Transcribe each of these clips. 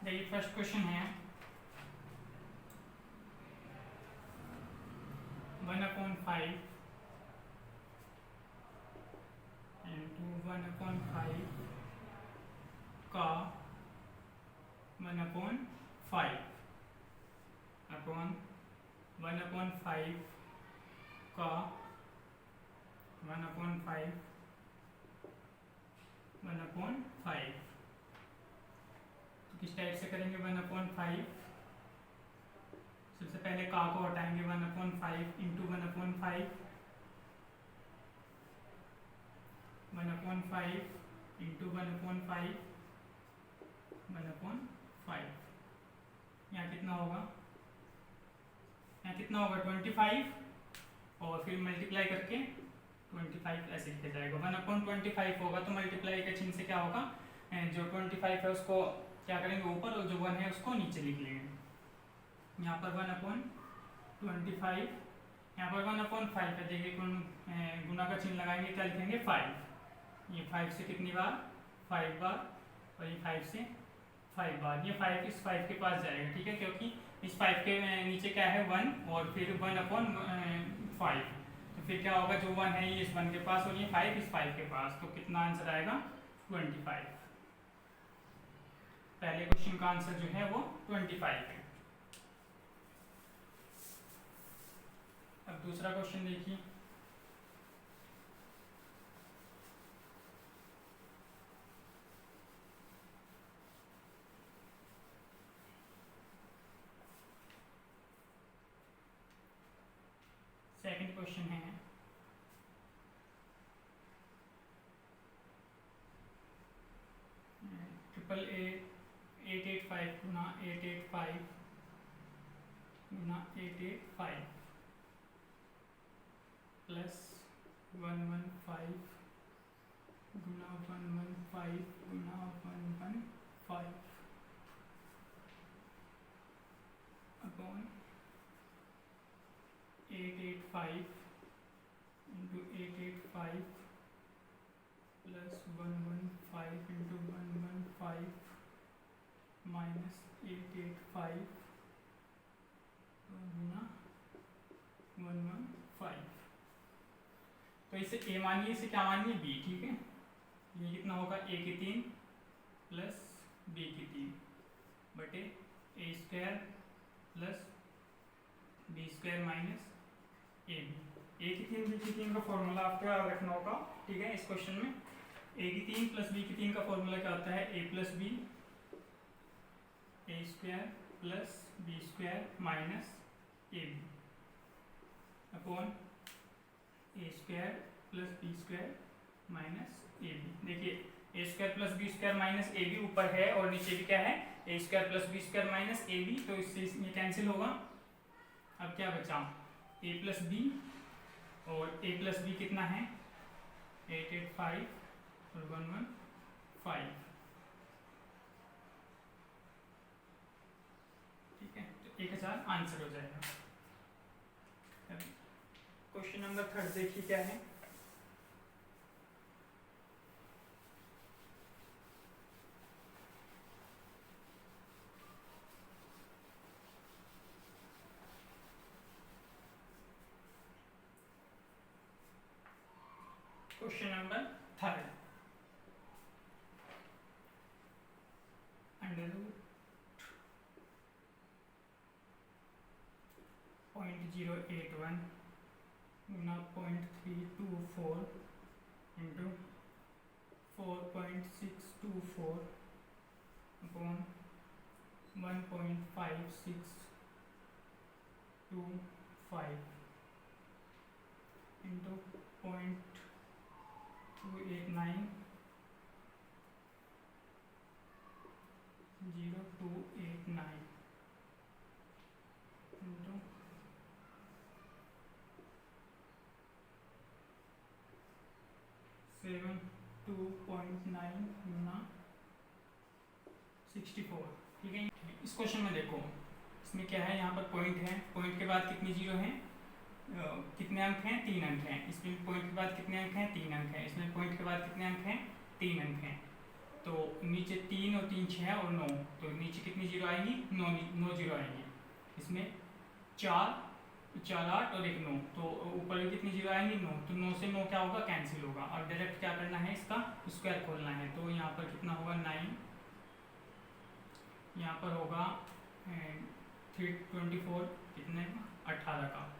देखिए first question है 1/5 into 1/5 का 1/5 अपॉन 1/5 का 1/5 1/5। तो किस टाइप से करेंगे 1/5? सबसे पहले का को हटाएंगे 1/5 इंटू 1/5 इंटू 1/5 1/5। यहाँ कितना होगा? यहाँ कितना होगा 25 और फिर मल्टीप्लाई करके 25 ऐसे लिखा जाएगा। 1/25 होगा तो मल्टीप्लाई का चिन्ह से क्या होगा, जो 25 है उसको क्या करेंगे ऊपर और जो 1 है उसको नीचे लिख लेंगे। यहाँ पर 1/25, यहाँ पर 1/5 है। देखिए गुना का चिन्ह लगाएंगे, क्या लिखेंगे 5। ये 5 से कितनी बार 5 बार और ये 5 से 5 बार। ये 5 इस 5 के पास जाएगा, ठीक है, क्योंकि इस 5 के नीचे क्या है 1 और फिर 1/5। तो फिर क्या होगा, जो 1 है ये इस 1 के पास और ये 5 इस 5 के पास। तो कितना आंसर आएगा 25। पहले क्वेश्चन का आंसर जो है वो 25 है। अब दूसरा क्वेश्चन देखिए। सेकंड क्वेश्चन है 885 गुना 885 गुना 885 प्लस 115 गुना 115 गुना 115 upon 885 into 885 plus 115 into 115 minus 885 गुना 115। तो इसे a मानिए, इसे क्या मानिए b, ठीक है। ये कितना होगा a की 3 प्लस b की 3 बटे a square plus b square minus a की 3 b की 3 का फॉर्मूला आपको याद रखना होगा, ठीक है। इस क्वेश्चन में a की 3 प्लस b की 3 का फॉर्मूला क्या होता है, a plus b a square plus b square minus a b upon a square plus b square minus a b. देखिए a square plus b square minus a b ऊपर है और नीचे भी क्या है a square plus b square minus a b, तो इससे ये कैंसिल होगा। अब क्या बचा, ए प्लस बी और ए प्लस बी कितना है 885 और 115, ठीक है। तो 1000 आंसर हो जाएगा। क्वेश्चन नंबर 3 देखिए क्या है। क्वेश्चन नंबर 3 अंडर रूट 0.081 गुना 0.324 इंटू 4.624 अपॉन 1.5625 इंटू 0.289 0289 इंटू 72.9 गुना 64, ठीक है। इस क्वेश्चन में देखो, इसमें क्या है, यहाँ पर पॉइंट है, पॉइंट के बाद कितनी जीरो हैं, कितने अंक हैं 3 अंक हैं। इसमें पॉइंट के बाद कितने अंक हैं 3 अंक हैं। इसमें पॉइंट के बाद कितने अंक हैं 3 अंक हैं। तो नीचे 3 और 3 6 और 9, तो नीचे कितनी जीरो आएंगी? 9 जीरो आएंगी। इसमें 4 8 और 1 9, तो ऊपर भी कितनी जीरो आएंगी? 9, तो 9 से 9 क्या होगा? कैंसिल होगा। और डायरेक्ट क्या करना है? इसका स्क्वायर खोलना है। तो यहाँ पर कितना होगा? 9, यहाँ पर होगा 324 कितने का? 18 का।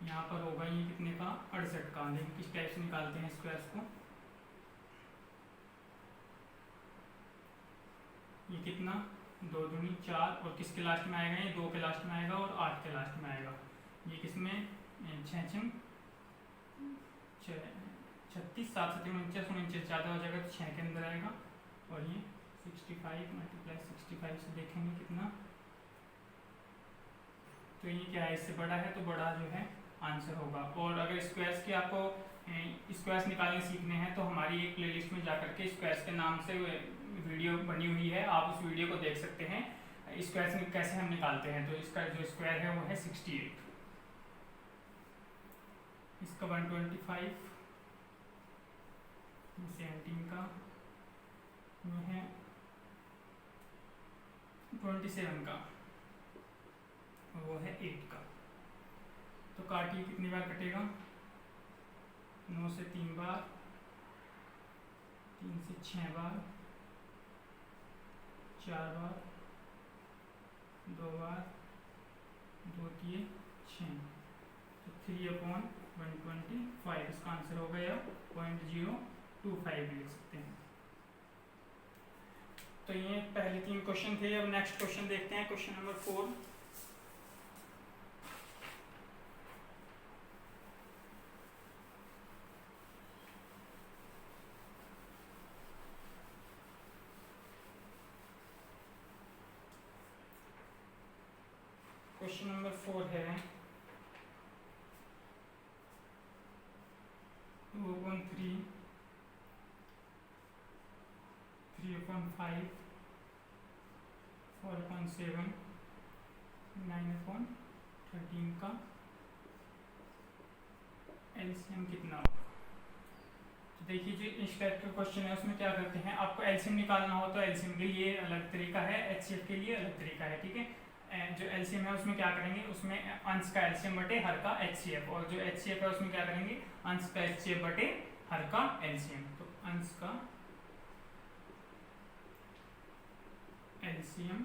यहाँ पर होगा ये कितने का? 68 का। लेकिन किस टाइप से निकालते हैं स्क्वायर्स को? ये कितना? 2 दूनी 4, और किसके लास्ट में आएगा? ये 2 के लास्ट में आएगा और 8 के लास्ट में आएगा। ये किसमें? 6 36 7 7 49 49 ज़्यादा हो जाएगा तो 6 के अंदर आएगा। और ये 65 मल्टीप्लाई 65 से देखेंगे कितना, तो ये क्या है? इससे बड़ा है, तो बड़ा जो है आंसर होगा। और अगर स्क्वायर्स की आपको स्क्वायर्स निकालने सीखने हैं तो हमारी एक प्लेलिस्ट में जाकर के स्क्वायर्स के नाम से वीडियो बनी हुई है, आप उस वीडियो को देख सकते हैं स्क्वायर्स कैसे हम निकालते हैं। तो इसका जो स्क्वायर है वो है 68, इसका 125, 17 का, ये है 27 का, और वो है 8 का। तो काटिए कितनी बार कटेगा? 9 से 3 बार, 3 से 6 बार, 4 बार, 2 बार, 2 3 6, तो 3/125 इसका आंसर हो गया। 0.025 लिख सकते हैं। तो ये पहले 3 क्वेश्चन थे। अब नेक्स्ट क्वेश्चन देखते हैं, क्वेश्चन नंबर 4। क्वेश्चन नंबर 4 है 2/3, 3/5, 4/7, 9/13 का एलसीएम कितना होगा? तो देखिए जो इस टाइप का क्वेश्चन है उसमें क्या करते हैं, आपको एलसीएम निकालना हो तो एलसीएम के लिए अलग तरीका है, एचसीएफ के लिए अलग तरीका है। ठीक है, जो एलसीएम है उसमें क्या करेंगे? उसमें अंश का एलसीएम बटे हर का एचसीएफ, और जो एचसीएफ है उसमें क्या करेंगे? अंश का एचसीएफ बटे हर का एलसीएम। तो अंश का एलसीएम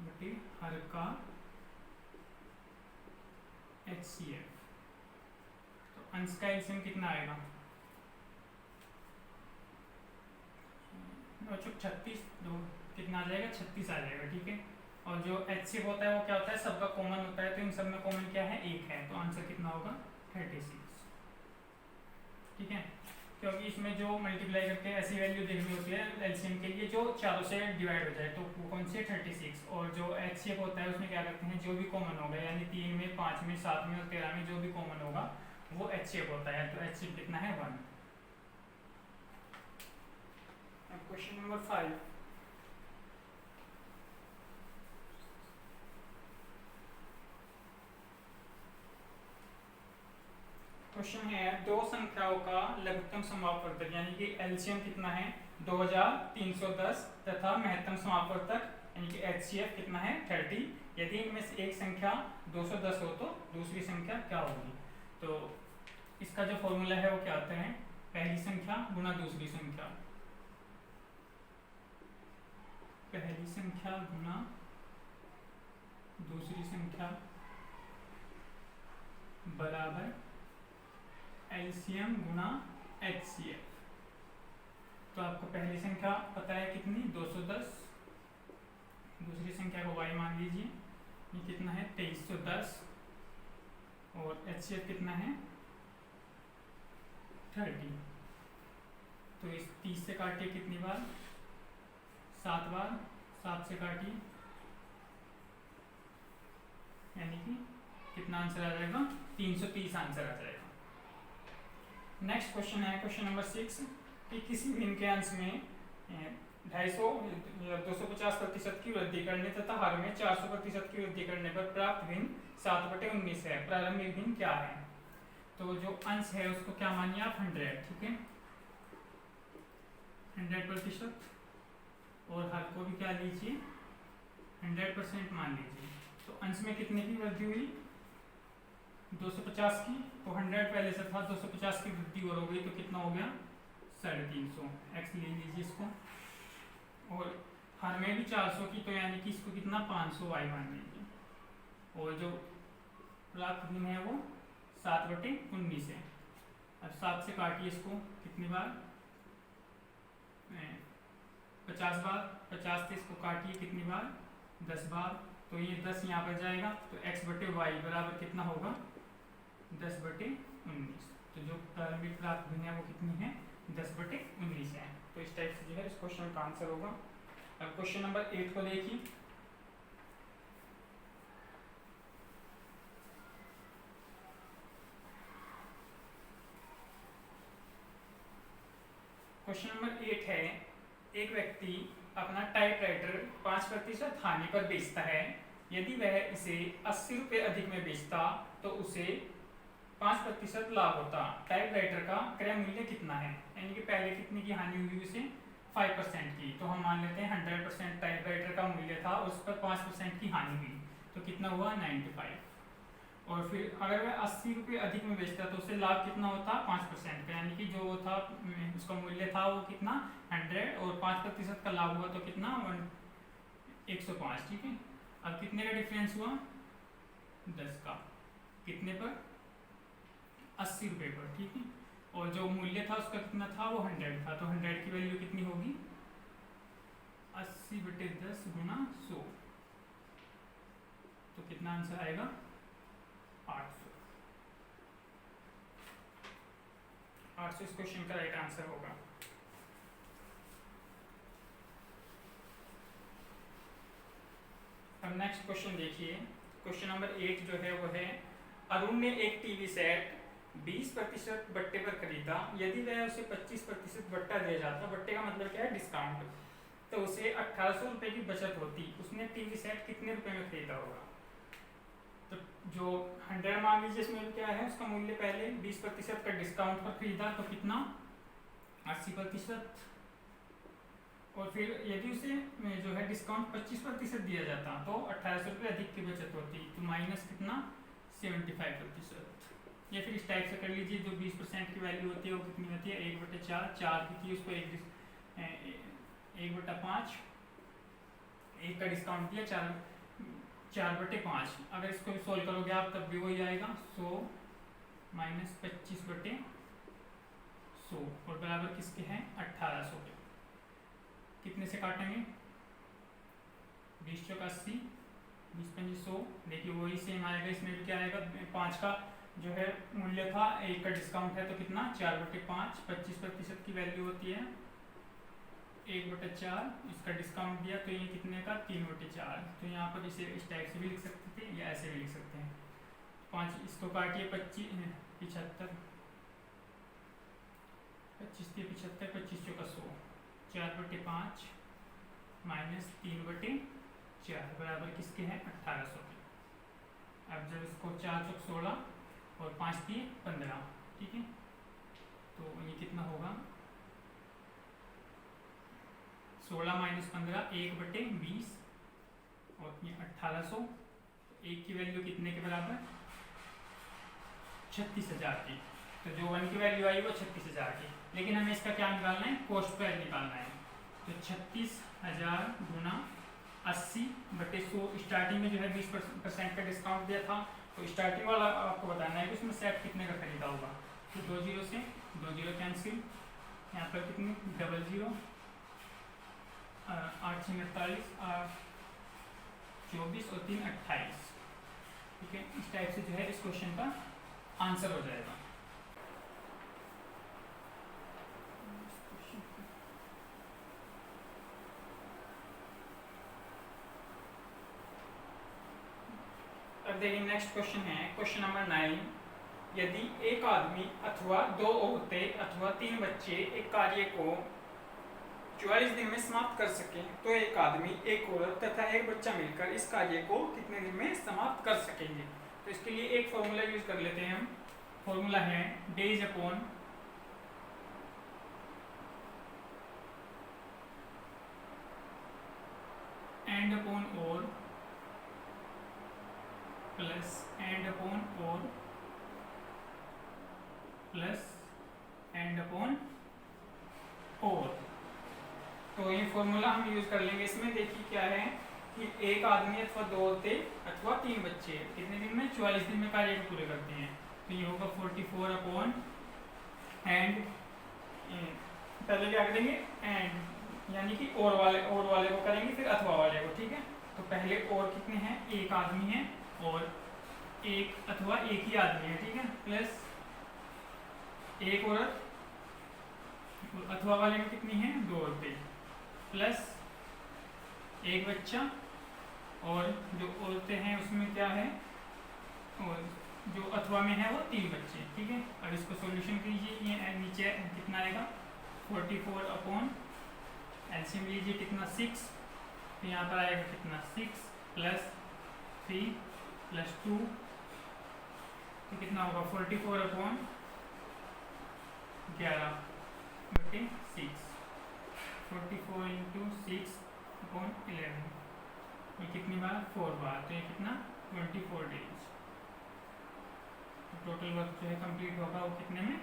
बटे हर का एचसीएफ, तो अंश का एलसीएम कितना आएगा? 36, दो कितना आ जाएगा? 36 आ जाएगा। ठीक है, और जो एचसीएफ होता है वो क्या होता है? सबका कॉमन होता है, तो इन सब में कॉमन क्या है? 1 है, तो आंसर कितना होगा? 36। ठीक है, क्योंकि इसमें जो मल्टीप्लाई करके ऐसी वैल्यू देखनी होती है एलसीएम के लिए जो चारों से डिवाइड हो जाए, तो वो कौन सी है? 36। और जो एचसीएफ होता है उसमें क्या करते हैं? जो भी कॉमन होगा, यानी 3 में 5 में 7 में और 13 में जो भी कॉमन होगा वो एचसीएफ होता है। तो एचसीएफ कितना है? 1। Question number 5। क्वेश्चन है दो संख्याओं का लघुत्तम समापवर्तक, यानी कि एलसीएम कितना है? 2310 तथा महत्तम समापवर्तक यानी कि एचसीएफ कितना है? 30। यदि इनमें से एक संख्या 210 हो तो दूसरी संख्या क्या होगी? तो इसका जो फॉर्मूला है वो क्या होता है? पहली संख्या गुणा दूसरी संख्या, पहली संख्या गुणा दूसरी संख्या बराबर एलसीएम गुणा एचसीएफ। तो आपको पहली संख्या पता है कितनी? 210, दूसरी संख्या को y मान लीजिए, ये कितना है? 2310, और एचसीएफ कितना है? 30। तो इस 30 से काटिए कितनी बार? 7 बार, 7 से काटिए, यानी कि कितना आंसर आ जाएगा? 330 आंसर आ जाएगा। नेक्स्ट क्वेश्चन है क्वेश्चन नंबर 6 कि किसी भिन्न के अंश में 250% की वृद्धि करने तथा हर में 400% की वृद्धि करने पर प्राप्त भिन्न 7/19 है। प्रारंभिक भिन्न क्या है? तो जो अंश है उसको क्या मानिए आप? 100। ठीक है, 100% और हर को भी क्या लीजिए 100% मान लीजिए। तो अंश में कितने की वृद्धि हुई 250 की, तो 100 पहले से था 250 की वृद्धि और हो गई तो कितना हो गया 350 एक्स ले लीजिए इसको। और हर में भी 400 की, तो यानी कि इसको कितना 500 वाई मान लीजिए। और जो प्राप्त भिन्न है वो 7/19 है। अब 7 से काटिए इसको कितनी बार 50 बार, 50 से इसको काटिए कितनी बार 10 बार, तो ये 10 यहाँ पर जाएगा तो x/y बराबर कितना होगा 10/19। तो जो प्रारंभिक प्राप्त भिन्न है वो कितनी है 10/19 है। तो इस टाइप से जो है इस क्वेश्चन का आंसर होगा। अब क्वेश्चन नंबर 8 को देखिए। क्वेश्चन नंबर 8 है, एक व्यक्ति अपना टाइपराइटर 5% हानि पर बेचता है। यदि वह इसे 80 रुपये अधिक में बेचता तो उसे 5% लाभ होता। टाइपराइटर का क्रय मूल्य कितना है, यानी कि पहले कितने की हानि हुई उसे 5% की, तो हम मान लेते हैं 100% टाइपराइटर का मूल्य था, उस पर 5% की हानि हुई तो कितना हुआ 95। और फिर अगर वह 80 रुपये अधिक में बेचता तो उससे लाभ कितना होता 5% का, यानी कि जो था उसका मूल्य था वो कितना 100 और 5% का लाभ हुआ तो कितना 105। ठीक है, अब कितने का डिफरेंस हुआ 10 का, कितने पर 80 रुपये पर। ठीक है, और जो मूल्य था उसका कितना था वो 100 था, तो 100 की वैल्यू कितनी होगी 80/10 गुना 100, तो कितना आंसर आएगा 800। 800 इस क्वेश्चन का राइट आंसर होगा। अब नेक्स्ट क्वेश्चन देखिए। क्वेश्चन नंबर 8 जो है वो है, अरुण ने एक टीवी सेट 20% बट्टे पर खरीदा। यदि वह उसे 25% बट्टा दिया जाता, बट्टे का मतलब क्या है डिस्काउंट, तो उसे 1800 रुपये की बचत होती। उसने टीवी सेट कितने रुपए में खरीदा होगा। तो जो 100 मान लीजिए इसमें क्या है उसका मूल्य, पहले 20% का डिस्काउंट पर खरीदा तो कितना 80%, और फिर यदि उसे जो है डिस्काउंट 25% दिया जाता तो 1800 रुपये अधिक की बचत होती, तो माइनस कितना 75%। या फिर इस टाइप से कर लीजिए, जो 20% की वैल्यू होती है वो कितनी होती है 1/4, 4 की थी उस पर 1/5, 1 का डिस्काउंट दिया 4/5। अगर इसको भी सोल्व करोगे आप तब भी वही आएगा 100 माइनस 25/100 और बराबर किसके हैं 1800 के। कितने से काटेंगे 20 चौक 80, 20×5 100, देखिए वही सेम आएगा। इसमें भी क्या आएगा 5 का जो है मूल्य था, 1 का डिस्काउंट है तो कितना 4/5, 25% की वैल्यू होती है 1/4, इसका डिस्काउंट दिया तो ये कितने का 3/4। तो यहाँ पर इसे इस टाइप से भी लिख सकते थे या ऐसे भी लिख सकते हैं। 5 इसको काटिए 75, 25 75, 25 चौका 100, 4/5 माइनस 3/4 बराबर किसके हैं 1800 के। अब जब इसको 4 चौक 16 और 5 3 15, ठीक है, तो ये कितना होगा 16 माइनस 15 1/20 और ये 1800। एक की वैल्यू कितने के बराबर 36,000 की, तो जो 1 की वैल्यू आई वो 36,000 की, लेकिन हमें इसका क्या निकालना है कॉस्ट प्राइस निकालना है। तो 36,000 गुना 80/100, स्टार्टिंग में जो है 20% का डिस्काउंट दिया था, तो स्टार्टिंग वाला आपको बताना है कि उसमें सेट कितने का खरीदा होगा। तो 2 0 से 2 0 कैंसिल, यहाँ पर कितनी 00, 8 6 48, 24 और 3 28। ठीक है, इस टाइप से जो है इस क्वेश्चन का आंसर हो जाएगा। अब देखिए नेक्स्ट क्वेश्चन है, क्वेश्चन नंबर 9। यदि एक आदमी अथवा 2 औरतें अथवा 3 बच्चे एक कार्य को 44 दिन में समाप्त कर सकें, तो एक आदमी, एक औरत तथा एक बच्चा मिलकर इस कार्य को कितने दिन में समाप्त कर सकेंगे। तो इसके लिए एक फॉर्मूला यूज कर लेते हैं हम। फॉर्मूला है days upon plus and upon और प्लस एंड अपॉन और। तो ये फॉर्मूला हम यूज कर लेंगे इसमें। देखिए क्या है कि एक आदमी अथवा दो औरतें अथवा तीन बच्चे कितने दिन में 44 दिन में कार्य को पूरे करते हैं। तो ये होगा 44 अपॉन एंड, पहले क्या करेंगे एंड यानी कि और वाले को करेंगे फिर अथवा वाले को, ठीक है। तो पहले और कितने हैं, एक आदमी है और एक अथवा एक ही आदमी है, ठीक है, प्लस एक औरत, अथवा वाले में कितनी है, दो औरतें, प्लस एक बच्चा, और जो औरतें हैं उसमें क्या है, और जो अथवा में है वो तीन बच्चे, ठीक है। अब इसको सॉल्यूशन कीजिए, ये नीचे कितना आएगा 44 अपॉन एलसीएम लीजिए कितना 6, तो यहाँ पर आएगा कितना 6 प्लस 3 प्लस 2, तो कितना होगा 44 अपॉन 11/6, 44 इंटू 6 अपॉन 11, ये कितनी बार 4 बार, तो ये कितना 24 डेज। टोटल वर्क जो है कंप्लीट होगा वो कितने में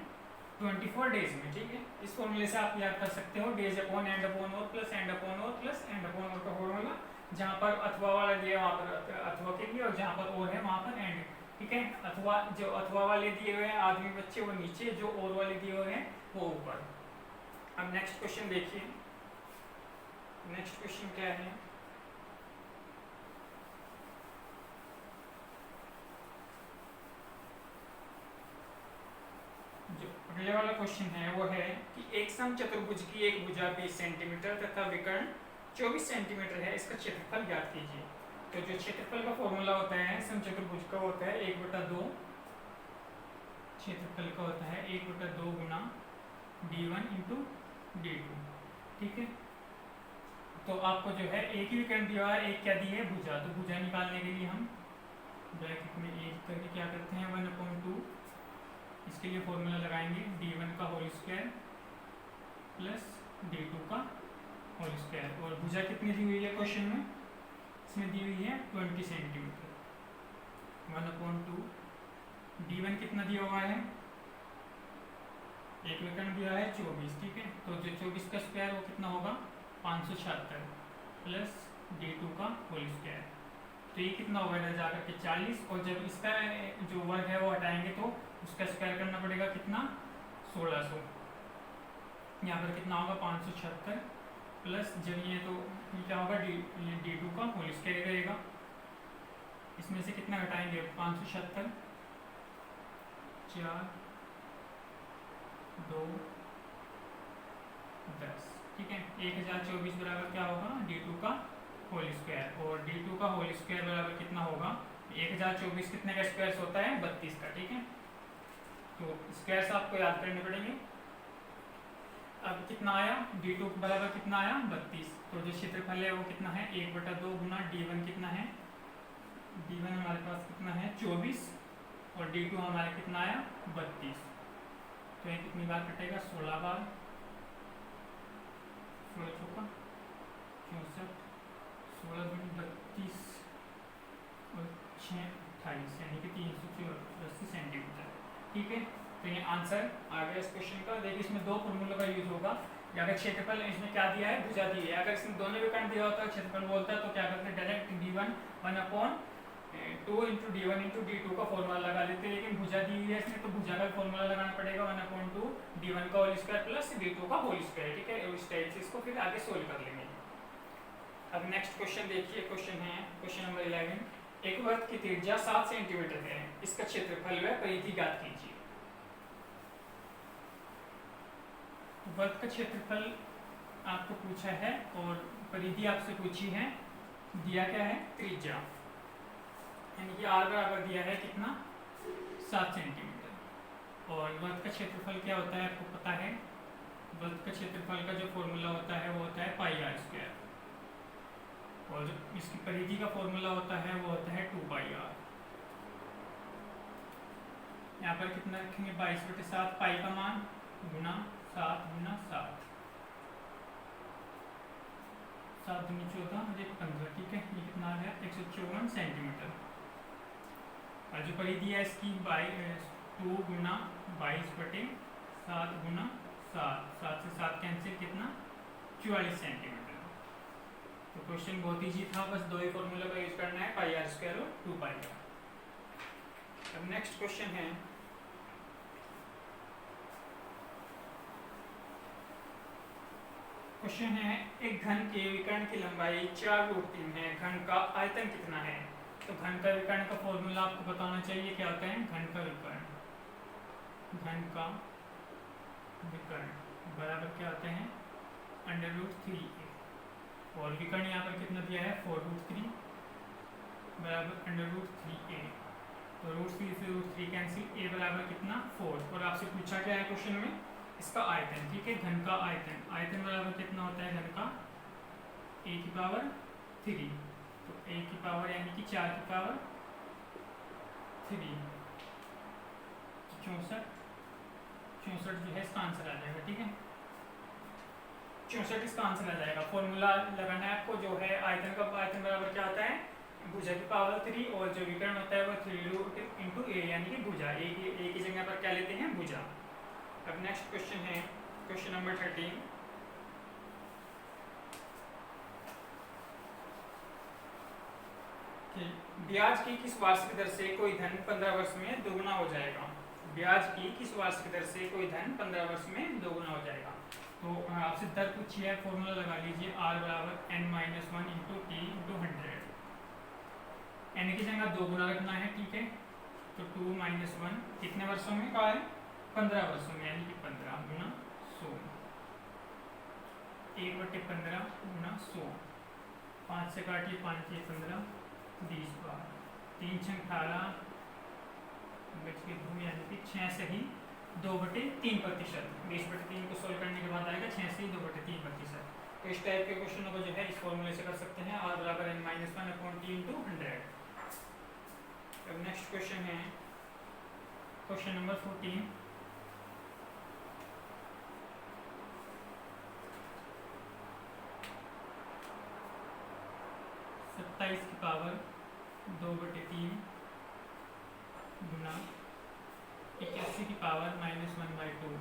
24 डेज में, ठीक है। इस फॉर्मूले से आप याद कर सकते हो डेज अपॉन एंड अपॉन और प्लस एंड अपॉन और प्लस एंड अपॉन और का फॉर्मूला। जहाँ पर अथवा वाला दिया वहाँ पर अथवा के लिए और जहाँ पर और है वहाँ पर एंड, ठीक है। अथवा जो अथवा वाले दिए हुए हैं आदमी बच्चे वो नीचे, जो और वाले दिए हुए हैं वो ऊपर। अब नेक्स्ट क्वेश्चन देखिए, नेक्स्ट क्वेश्चन क्या है, जो अगले वाला क्वेश्चन है वो है कि एक समचतुर्भुज की एक भुजा 20 सेंटीमीटर तथा विकर्ण 24 सेंटीमीटर है, इसका क्षेत्रफल ज्ञात कीजिए। तो जो क्षेत्रफल का फॉर्मूला होता है समचतुर्भुज का होता है 1/2, क्षेत्रफल का होता है 1/2 गुना d1 इंटू d2, ठीक है। तो आपको जो है एक ही विकर्ण दिया है, एक क्या दी है भुजा, तो भुजा निकालने के लिए हम ब्रैकेट में एक करके क्या करते हैं 1/2, इसके लिए फॉर्मूला लगाएंगे d1 का होल स्क्वायर प्लस d2 का होल स्क्वायर। और भुजा कितनी दी हुई है क्वेश्चन में, इसमें दी हुई है 20 सेंटीमीटर, 1/2, d1 कितना दिया हुआ है, एक विकर्ण दिया है 24, ठीक है। तो जो 24 का स्क्वायर वो कितना होगा 576 प्लस d2 का होल स्क्वायर, तो ये कितना होगा इधर जाकर के 40, और जब इसका जो वर्ग है वो हटाएंगे तो उसका स्क्वायर करना पड़ेगा कितना 1600, यहाँ पर कितना होगा 576 प्लस जब ये तो ये क्या होगा d2 का होल स्क्वायर रहेगा, इसमें से कितना घटाएंगे 576, 4 2 10, ठीक है। 1024 बराबर क्या होगा d2 का होल स्क्वायर, और d2 का होल स्क्वायर बराबर कितना होगा 1024 कितने का स्क्वायर होता है 32 का, ठीक है। तो स्क्वायर्स आपको याद करने पड़ेंगे। अब कितना आया d2 बराबर कितना आया 32, तो जो क्षेत्रफल है वो कितना है 1/2 गुना d1 कितना है, d1 हमारे पास कितना है 24 और d2 हमारे कितना आया 32, तो ये कितनी बार कटेगा 16 बार, 16 चौका 64, 16 32 और 6 28, यानी कि 384 सेंटीमीटर, ठीक है। तो ये आंसर आ गया इस क्वेश्चन का। देखिए इसमें दो फॉर्मूलों का यूज होगा, अगर क्षेत्रफल इसमें क्या दिया है भुजा दी है, अगर इसमें दोनों विकर्ण दिया होता है क्षेत्रफल बोलता है तो क्या करते हैं direct d1 1/2 into d1 into d2 का फॉर्मूला लगा लेते हैं, लेकिन भुजा दी हुई है इसमें तो भुजा का फॉर्मूला लगाना पड़ेगा 1/2 d1 का होल स्क्वायर प्लस d2 का होल स्क्वायर, ठीक है। इस टाइप से इसको फिर आगे सोल्व कर लेंगे। अब नेक्स्ट क्वेश्चन देखिए, क्वेश्चन है क्वेश्चन नंबर 11, एक वृत्त की त्रिज्या 7 सेंटीमीटर है, इसका क्षेत्रफल व परिधि ज्ञात कीजिए। वृत्त का क्षेत्रफल आपको पूछा है और परिधि आपसे पूछी है, दिया क्या है त्रिज्या, यानी कि r बराबर दिया है कितना 7 सेंटीमीटर, और वृत्त का क्षेत्रफल क्या होता है आपको पता है, वृत्त का क्षेत्रफल का जो फॉर्मूला होता है वो होता है πr², और जो इसकी परिधि का फॉर्मूला होता है वो होता है 2πr। यहाँ पर कितना रखेंगे 22/7, पाई का मान गुना 7 गुना 7, 7 दूनी 14 और 1 15, ठीक है। ये कितना आ गया 154 सेंटीमीटर। और जो परिधि है इसकी 2 गुना 22/7 गुना 7, 7 से 7 कैंसिल, कितना 44 सेंटीमीटर। तो क्वेश्चन बहुत ईजी था, बस दो ही फॉर्मूला का यूज करना है, पाई आर स्क्वायर और 2 पाई आर। अब नेक्स्ट क्वेश्चन है एक घन के विकर्ण की लंबाई 4√3 है, घन का आयतन कितना है? तो घन का विकर्ण का फॉर्मूला आपको बताना चाहिए, क्या होता है घन का विकर्ण। घन का विकर्ण बराबर क्या होते हैं √3a, और विकर्ण यहाँ पर कितना दिया है 4√3 बराबर √3a। तो √3 से √3 कैंसिल, a बराबर कितना 4, और आपसे पूछा क्या है क्वेश्चन में इसका आयतन। ठीक है, घन का आयतन, आयतन बराबर कितना होता है घन का a⁻3, तो a की पावर यानी कि 4 की पावर 3, 64 जो है इसका आंसर आ जाएगा। ठीक है, 64 इसका आंसर आ जाएगा। फॉर्मूला लगाना है आपको, जो है आयतन का, आयतन बराबर क्या होता है भुजा की पावर 3, और जो विकर्ण होता है वो 3√a यानी कि भुजा, a की जगह पर क्या लेते हैं भुजा। अब नेक्स्ट क्वेश्चन है क्वेश्चन नंबर 13। ब्याज की किस वार्षिक दर से कोई धन 15 वर्ष में दोगुना हो जाएगा? ब्याज की किस वार्षिक दर से कोई धन 15 वर्ष में दोगुना हो जाएगा? तो आपसे दर पूछी है, फॉर्मूला लगा लीजिए, r बराबर n-1 × t × 100। n की जगह 2 गुना रखना है। ठीक है, तो 2 - 1 कितने वर्षों में का है 15 वर्षों में, यानी कि 15 गुना 100, 1/15 गुना 100, 5 से काटिए, 5 के 15, 20 बार, 3 × 18 बच के 2, यानी कि 6 से ही 2/3%। 20/3 को सोल्व करने के बाद आएगा 6 से ही 2/3%। तो इस टाइप के क्वेश्चनों को जो है इस फॉर्मूले से कर सकते हैं, r बराबर n-1/t × 100। अब नेक्स्ट क्वेश्चन है क्वेश्चन नंबर 14। सत्ताईस की पावर 2/3 गुना 81 की पावर -1/2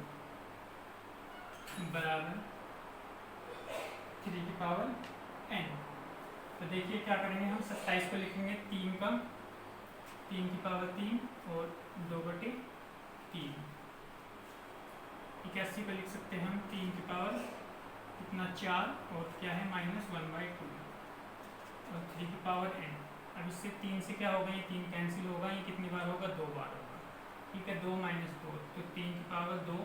बराबर 3 की पावर n। तो देखिए क्या करेंगे हम, 27 को लिखेंगे 3 की पावर 3 और 2/3। 81 को लिख सकते हैं हम 3 की पावर कितना 4 और क्या है -1/2 और 3 की पावर n। अब इससे 3 से क्या होगा, ये 3 कैंसिल होगा, ये कितनी बार होगा 2 बार होगा। ठीक है, 2 - 2, तो 3 की पावर 2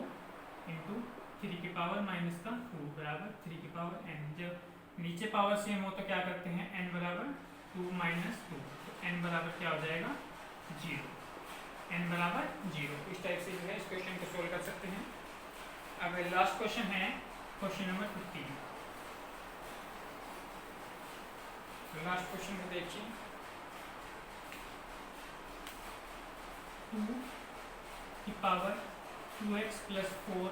इंटू 3 की पावर -2 बराबर 3 की पावर n। जब नीचे पावर सेम हो तो क्या करते हैं, n बराबर 2 - 2, तो n बराबर क्या हो जाएगा 0, n बराबर 0। इस टाइप से जो है इस क्वेश्चन को सोल्व कर सकते हैं। अब लास्ट क्वेश्चन है क्वेश्चन नंबर 15। लास्ट क्वेश्चन को देखिए, 2 की पावर 2x + 4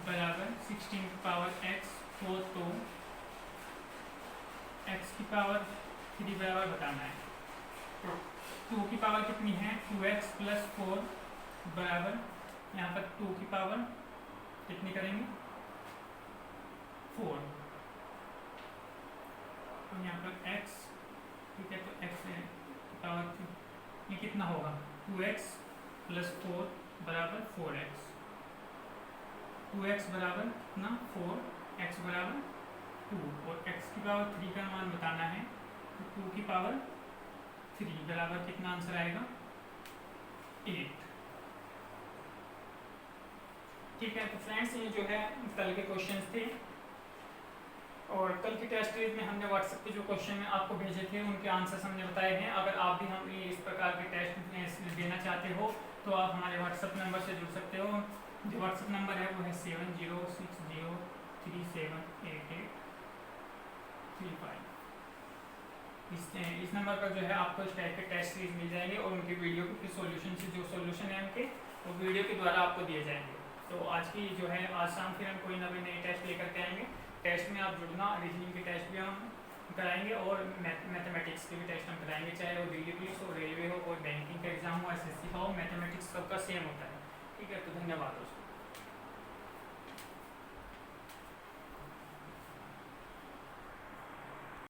बराबर 16 की पावर x 4, तो x की पावर 3 बराबर बताना है। तो 2 की पावर कितनी है 2x + 4 बराबर, यहाँ पर 2 की पावर कितनी करेंगे 4, तो यहाँ पर x, ठीक है, तो x की पावर ये कितना होगा 2x + 4 बराबर 4x, 2x बराबर कितना 4, x बराबर 2, और x की पावर 3 का मान बताना है, तो 2 की पावर 3 बराबर कितना आंसर आएगा 8। ठीक है, तो फ्रेंड्स ये जो है कल के क्वेश्चंस थे, और कल की टेस्ट सीरीज में हमने व्हाट्सएप पे जो क्वेश्चन आपको भेजे थे उनके आंसर्स हमने बताए हैं। अगर आप भी हम इस प्रकार के टेस्ट देना चाहते हो तो आप हमारे व्हाट्सएप नंबर से जुड़ सकते हो। जो व्हाट्सएप नंबर है वो है 7060378835। इस नंबर पर जो है आपको इस टाइप के टेस्ट सीरीज मिल जाएंगे, और उनके वीडियो के सॉल्यूशन से जो सॉल्यूशन है उनके वो वीडियो के द्वारा आपको दिए जाएंगे। तो आज की जो है आज शाम फिर हम कोई ना कोई नई टेस्ट लेकर के आएंगे। टेस्ट में आप जुड़ना, रीजनिंग के टेस्ट भी हम कराएंगे और मैथमेटिक्स के भी टेस्ट हम कराएंगे, चाहे वो दिल्ली पुलिस हो, रेलवे हो और सेम होता है। ठीक है, तो धन्यवाद दोस्तों।